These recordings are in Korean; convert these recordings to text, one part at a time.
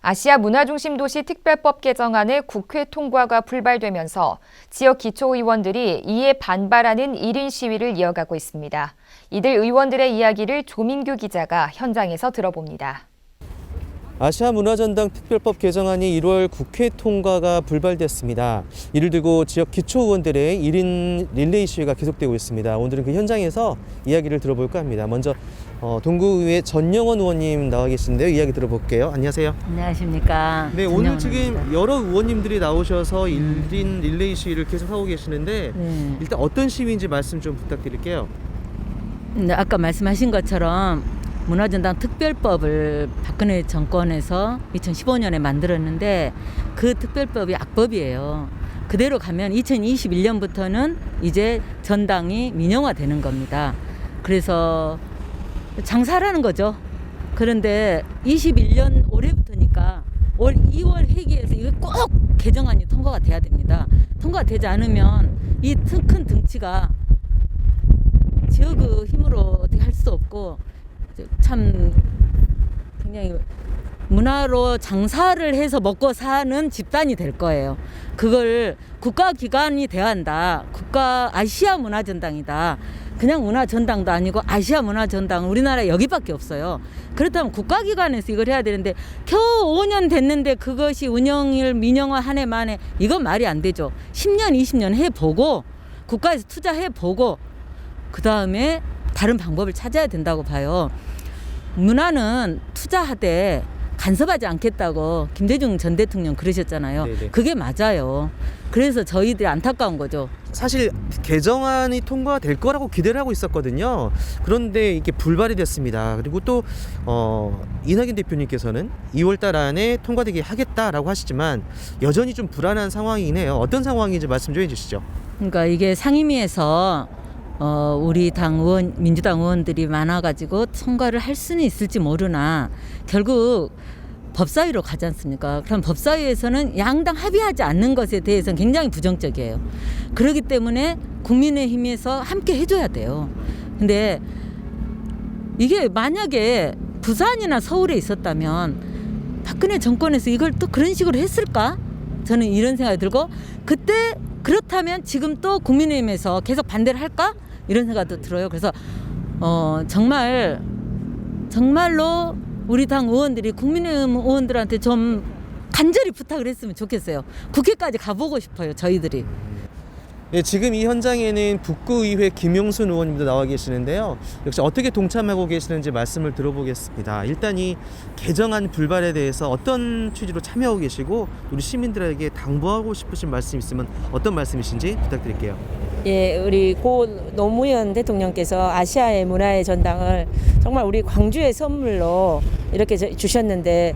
아시아 문화중심도시 특별법 개정안의 국회 통과가 불발되면서 지역 기초의원들이 이에 반발하는 1인 시위를 이어가고 있습니다. 이들 의원들의 이야기를 조민규 기자가 현장에서 들어봅니다. 아시아 문화전당 특별법 개정안이 1월 국회 통과가 불발됐습니다. 이를 두고 지역 기초의원들의 1인 릴레이 시위가 계속되고 있습니다. 오늘은 그 현장에서 이야기를 들어볼까 합니다. 먼저 동구의회 전영원 의원님 나와 계신데요. 이야기 들어볼게요. 안녕하세요. 안녕하십니까. 네, 오늘 지금 여러 의원님들이 나오셔서 1인 릴레이 시위를 계속하고 계시는데 일단 어떤 시위인지 말씀 좀 부탁드릴게요. 네, 아까 말씀하신 것처럼 문화전당 특별법을 박근혜 정권에서 2015년에 만들었는데 그 특별법이 악법이에요. 그대로 가면 2021년부터는 이제 전당이 민영화되는 겁니다. 그래서 장사라는 거죠. 그런데 21년 올해부터니까 올 2월 회기에서 이거 꼭 개정안이 통과가 돼야 됩니다. 통과가 되지 않으면 이 큰 등치가 지역의 힘으로 어떻게 할 수 없고 참 굉장히 문화로 장사를 해서 먹고 사는 집단이 될 거예요. 그걸 국가기관이 돼야 한다. 아시아 문화전당이다. 그냥 문화전당도 아니고 아시아 문화전당 우리나라에 여기밖에 없어요. 그렇다면 국가기관에서 이걸 해야 되는데 겨우 5년 됐는데 그것이 운영을 민영화 한 해 만에 이건 말이 안 되죠. 10년 20년 해보고 국가에서 투자해보고 그 다음에 다른 방법을 찾아야 된다고 봐요. 문화는 투자하되 간섭하지 않겠다고 김대중 전 대통령 그러셨잖아요. 네네. 그게 맞아요. 그래서 저희들이 안타까운 거죠. 사실 개정안이 통과될 거라고 기대를 하고 있었거든요. 그런데 이게 불발이 됐습니다. 그리고 또 이낙연 대표님께서는 2월 달 안에 통과되게 하겠다라고 하시지만 여전히 좀 불안한 상황이긴 해요. 어떤 상황인지 말씀 좀 해주시죠. 그러니까 이게 상임위에서 우리 당 의원, 민주당 의원들이 많아가지고 통과를 할 수는 있을지 모르나 결국 법사위로 가지 않습니까? 그럼 법사위에서는 양당 합의하지 않는 것에 대해서는 굉장히 부정적이에요. 그렇기 때문에 국민의힘에서 함께 해줘야 돼요. 근데 이게 만약에 부산이나 서울에 있었다면 박근혜 정권에서 이걸 또 그런 식으로 했을까? 저는 이런 생각이 들고 그때 그렇다면 지금 또 국민의힘에서 계속 반대를 할까? 이런 생각도 들어요. 그래서 정말로 우리 당 의원들이 국민의힘 의원들한테 좀 간절히 부탁을 했으면 좋겠어요. 국회까지 가보고 싶어요. 저희들이. 네, 지금 이 현장에는 북구의회 김용순 의원님도 나와 계시는데요. 역시 어떻게 동참하고 계시는지 말씀을 들어보겠습니다. 일단 이 개정안 불발에 대해서 어떤 취지로 참여하고 계시고 우리 시민들에게 당부하고 싶으신 말씀 있으면 어떤 말씀이신지 부탁드릴게요. 예, 우리 고 노무현 대통령께서 아시아의 문화의 전당을 정말 우리 광주의 선물로 이렇게 주셨는데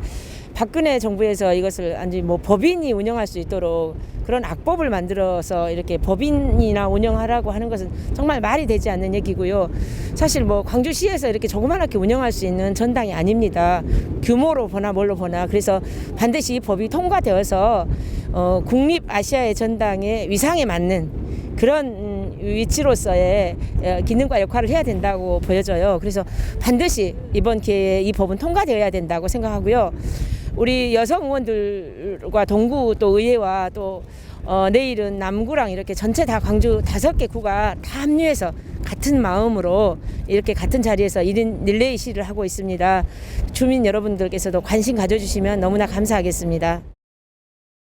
박근혜 정부에서 이것을 아니 법인이 운영할 수 있도록 그런 악법을 만들어서 이렇게 법인이나 운영하라고 하는 것은 정말 말이 되지 않는 얘기고요. 사실 광주시에서 이렇게 조그맣게 운영할 수 있는 전당이 아닙니다. 규모로 보나 뭘로 보나. 그래서 반드시 이 법이 통과되어서 국립 아시아의 전당의 위상에 맞는 그런 위치로서의 기능과 역할을 해야 된다고 보여져요. 그래서 반드시 이번 기회에 이 법은 통과되어야 된다고 생각하고요. 우리 여성 의원들과 동구 또 의회와 또 내일은 남구랑 이렇게 전체 다 광주 5개 구가 다 합류해서 같은 마음으로 이렇게 같은 자리에서 1인 릴레이 시를 하고 있습니다. 주민 여러분들께서도 관심 가져주시면 너무나 감사하겠습니다.